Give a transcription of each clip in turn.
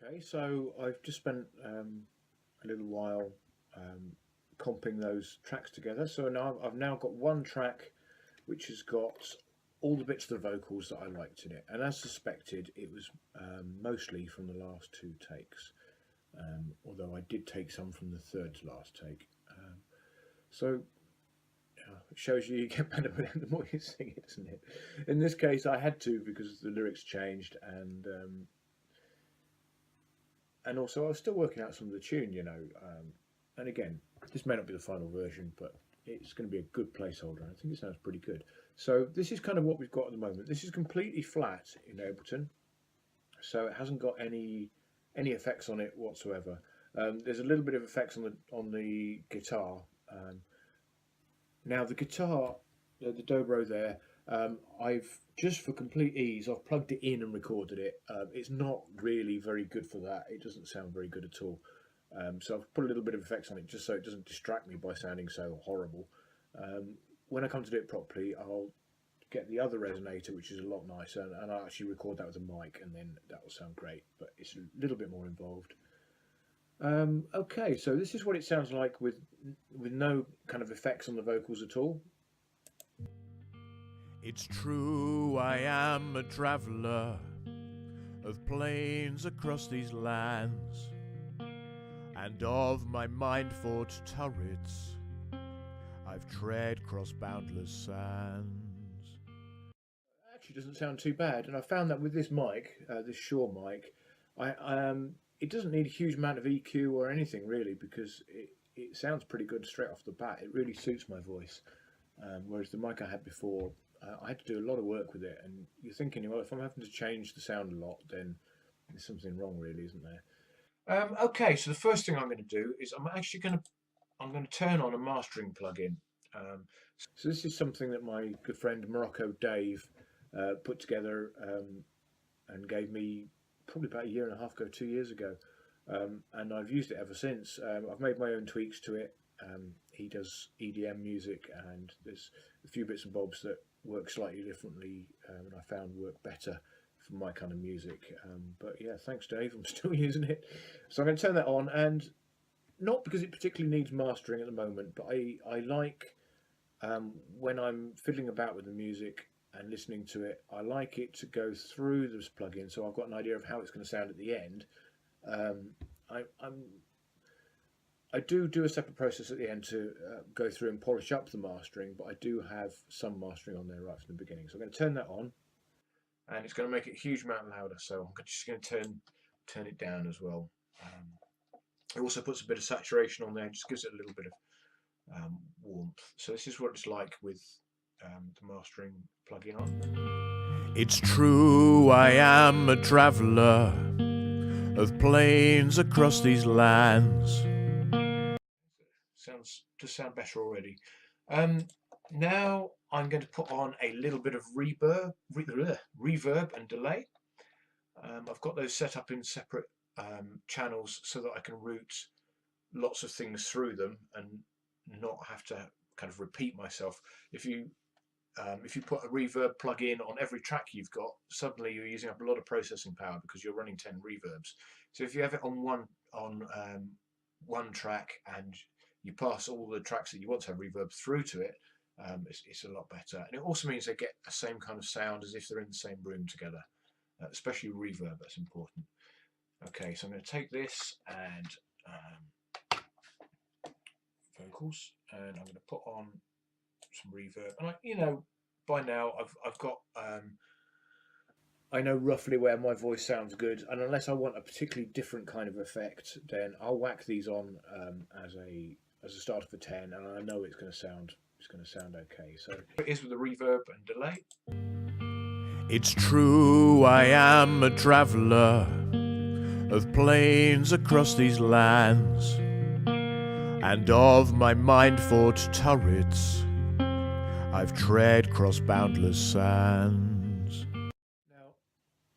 Okay, so I've just spent a little while comping those tracks together. So now I've now got one track which has got all the bits of the vocals that I liked in it, and as suspected, it was mostly from the last two takes. Although I did take some from the third to last take. So it shows you get better the more you sing it, doesn't it? In this case, I had to because the lyrics changed, and also I was still working out some of the tune. And again, this may not be the final version, but it's going to be a good placeholder. I think it sounds pretty good. So this is kind of what we've got at the moment. This is completely flat in Ableton, so it hasn't got any effects on it whatsoever. There's a little bit of effects on the guitar. Now the guitar, the dobro there, I've just for complete ease, I've plugged it in and recorded it. It's not really very good for that. It doesn't sound very good at all. So I've put a little bit of effects on it just so it doesn't distract me by sounding so horrible. When I come to do it properly, I'll get the other resonator, which is a lot nicer, and I'll actually record that with a mic, and then that will sound great, but it's a little bit more involved. Okay, so this is what it sounds like with no kind of effects on the vocals at all. It's true, I am a traveller of plains across these lands, and of my mind-forged turrets I've tread cross boundless sands. Actually doesn't sound too bad, and I found that with this mic, this Shure mic, it doesn't need a huge amount of EQ or anything really, because it sounds pretty good straight off the bat. It really suits my voice, whereas the mic I had before, I had to do a lot of work with it, and you're thinking, well, if I'm having to change the sound a lot, then there's something wrong really, isn't there? Okay, so the first thing I'm going to do is I'm going to turn on a mastering plugin. So this is something that my good friend Morocco Dave put together and gave me probably about a year and a half ago, 2 years ago, and I've used it ever since. I've made my own tweaks to it. He does EDM music, and there's a few bits and bobs that work slightly differently, and I found work better for my kind of music. But yeah, thanks Dave, I'm still using it. So I'm going to turn that on, and not because it particularly needs mastering at the moment, but I like when I'm fiddling about with the music and listening to it, I like it to go through this plugin, so I've got an idea of how it's going to sound at the end. I do a separate process at the end to go through and polish up the mastering, but I do have some mastering on there right from the beginning. So I'm going to turn that on, and it's going to make it a huge amount louder. So I'm just going to turn it down as well. It also puts a bit of saturation on there, just gives it a little bit of warmth. So this is what it's like with the mastering plugin on. It's true, I am a traveller of plains across these lands. Does sound better already. Now I'm going to put on a little bit of reverb and delay. I've got those set up in separate channels so that I can route lots of things through them and not have to kind of repeat myself. If you put a reverb plug-in on every track you've got, suddenly you're using up a lot of processing power because you're running 10 reverbs. So if you have it on one track and you pass all the tracks that you want to have reverb through to it, it's a lot better. And it also means they get the same kind of sound as if they're in the same room together, especially reverb, that's important. Okay, so I'm going to take this and vocals, and I'm going to put on some reverb, and by now I've got I know roughly where my voice sounds good, and unless I want a particularly different kind of effect, then I'll whack these on as a starter for 10, and I know it's going to sound okay. So it is with the reverb and delay. It's true, I am a traveller of plains across these lands, and of my mind-forged turrets I've tread cross boundless sands. Now,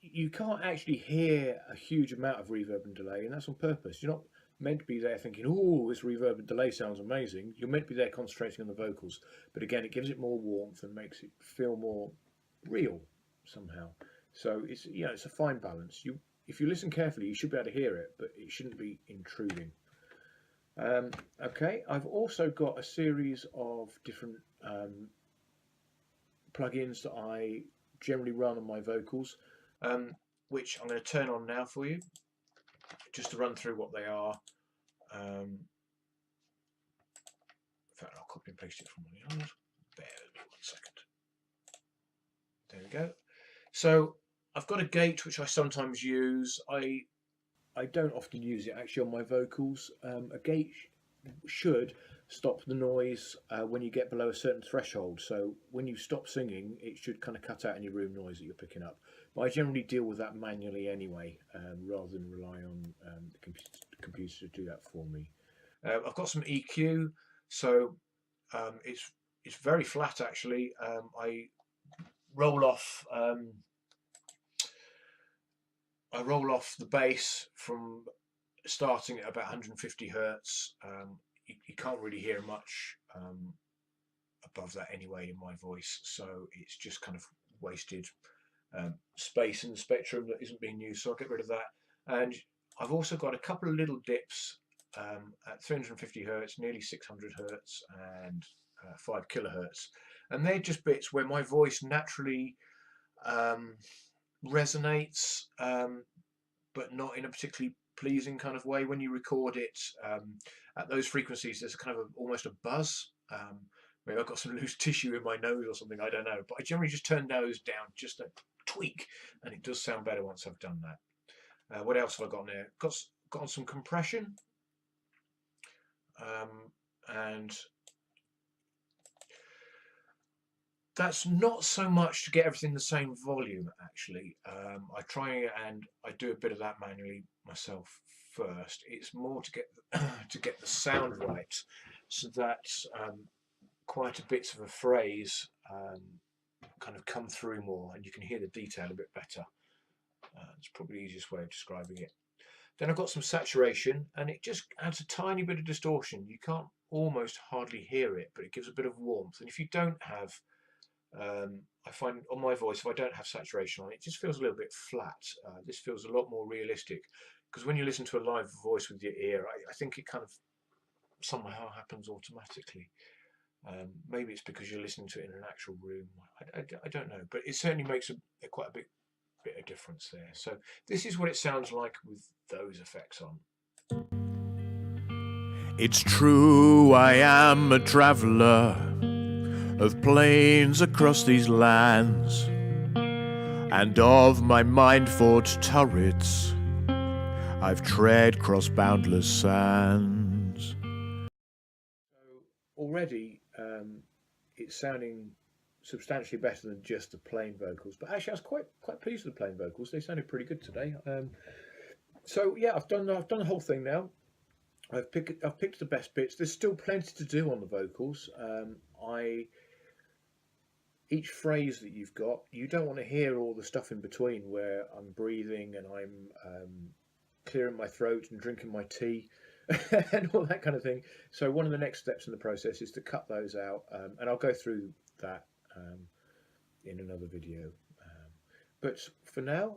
you can't actually hear a huge amount of reverb and delay, and that's on purpose. You're not meant to be there thinking, oh, this reverb and delay sounds amazing. You're meant to be there concentrating on the vocals, but again, it gives it more warmth and makes it feel more real somehow. So it's a fine balance. if you listen carefully, you should be able to hear it, but it shouldn't be intruding. Okay, I've also got a series of different plugins that I generally run on my vocals, which I'm going to turn on now for you, just to run through what they are. In fact, I'll copy and paste it from one of the others. Bear with me 1 second. There we go. So I've got a gate which I sometimes use. I don't often use it actually on my vocals. A gate should stop the noise when you get below a certain threshold. So when you stop singing, it should kind of cut out any room noise that you're picking up. But I generally deal with that manually anyway, rather than rely on the computer to do that for me. I've got some EQ, so it's very flat actually. I roll off the bass from starting at about 150 hertz. You can't really hear much above that anyway in my voice, so it's just kind of wasted space in the spectrum that isn't being used, so I'll get rid of that. And I've also got a couple of little dips at 350 hertz, nearly 600 hertz, and 5 kilohertz, and they're just bits where my voice naturally resonates, but not in a particularly pleasing kind of way. When you record it at those frequencies, there's kind of almost a buzz. Maybe I've got some loose tissue in my nose or something, I don't know, but I generally just turn those down just a tweak, and it does sound better once I've done that. What else have I got in there? Got on some compression, and that's not so much to get everything the same volume actually. I try and I do a bit of that manually myself first. It's more to get to get the sound right, so that quite a bits of a phrase kind of come through more, and you can hear the detail a bit better. It's probably the easiest way of describing it. Then I've got some saturation, and it just adds a tiny bit of distortion. You can't almost hardly hear it, but it gives a bit of warmth. And if you don't have I find on my voice, if I don't have saturation on it, it just feels a little bit flat. This feels a lot more realistic, because when you listen to a live voice with your ear, I think it kind of somehow happens automatically. Maybe it's because you're listening to it in an actual room. I don't know, but it certainly makes quite a bit of difference there. So this is what it sounds like with those effects on. It's true, I am a traveller of plains across these lands, and of my mind-fought turrets I've tread cross boundless sands. So already it's sounding substantially better than just the plain vocals, but actually I was quite pleased with the plain vocals. They sounded pretty good today. So yeah, I've done the whole thing now. I've picked the best bits. There's still plenty to do on the vocals. Each phrase that you've got, you don't want to hear all the stuff in between where I'm breathing and I'm clearing my throat and drinking my tea and all that kind of thing. So one of the next steps in the process is to cut those out, and I'll go through that in another video. But for now,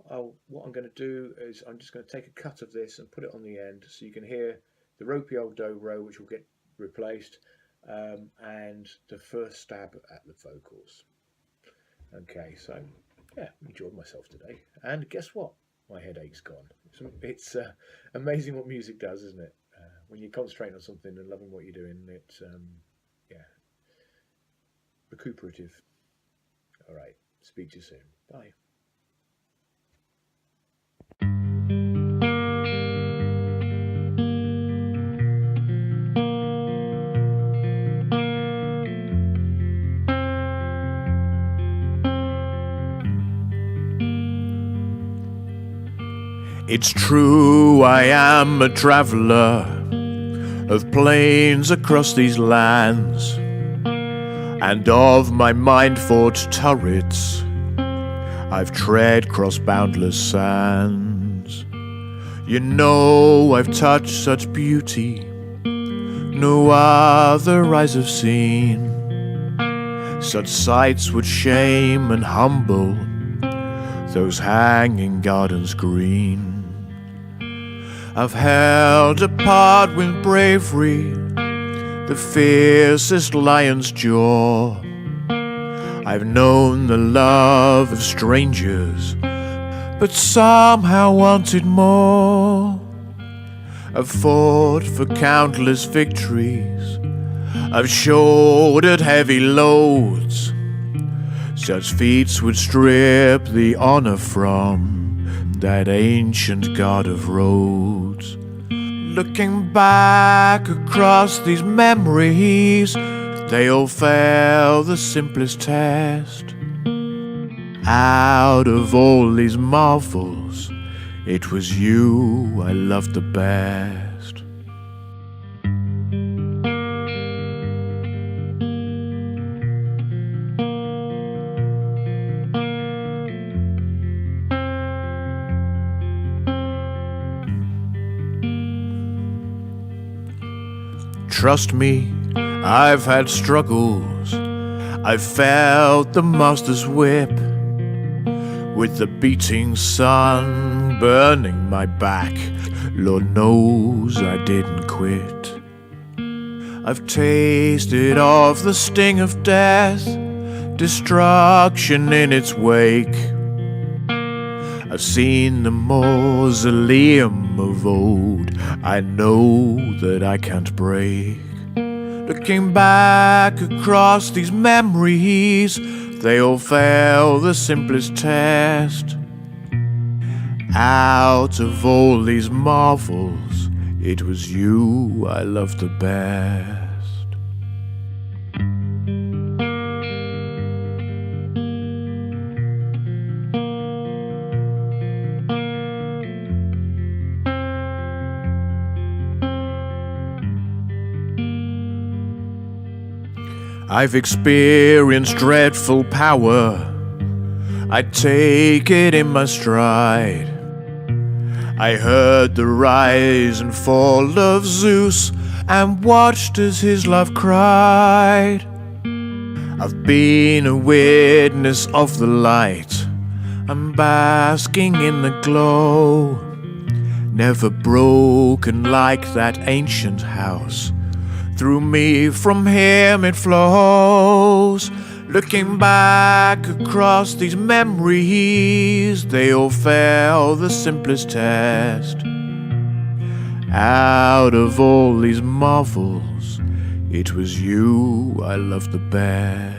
what I'm going to do is I'm just going to take a cut of this and put it on the end so you can hear the ropey old dobro, which will get replaced, and the first stab at the vocals. Okay, so yeah, enjoyed myself today, and guess what? My headache's gone. It's amazing what music does, isn't it? When you concentrate on something and loving what you're doing, it's yeah, recuperative. All right, speak to you soon. Bye. It's true, I am a traveller of plains across these lands, and of my mind-fought turrets I've tread cross boundless sands. You know I've touched such beauty no other eyes have seen. Such sights would shame and humble those hanging gardens green. I've held apart with bravery the fiercest lion's jaw. I've known the love of strangers, but somehow wanted more. I've fought for countless victories, I've shouldered heavy loads. Such feats would strip the honor from that ancient god of roads. Looking back across these memories, they all fail the simplest test. Out of all these marvels, it was you I loved the best. Trust me, I've had struggles. I've felt the master's whip, with the beating sun burning my back. Lord knows I didn't quit. I've tasted of the sting of death, destruction in its wake. I've seen the mausoleum of old, I know that I can't break. Looking back across these memories, they all fail the simplest test. Out of all these marvels, it was you I loved the best. I've experienced dreadful power, I take it in my stride. I heard the rise and fall of Zeus and watched as his love cried. I've been a witness of the light, I'm basking in the glow. Never broken like that ancient house, through me from him it flows. Looking back across these memories, they all fail the simplest test. Out of all these marvels, it was you I loved the best.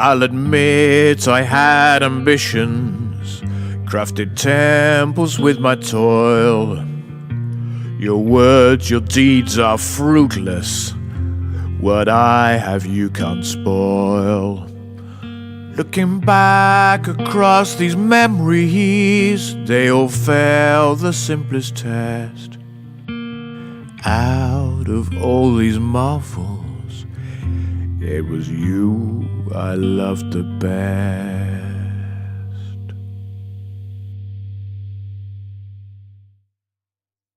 I'll admit I had ambitions, crafted temples with my toil. Your words, your deeds are fruitless, what I have you can't spoil. Looking back across these memories, they all fail the simplest test. Out of all these marvels, it was you I loved the best.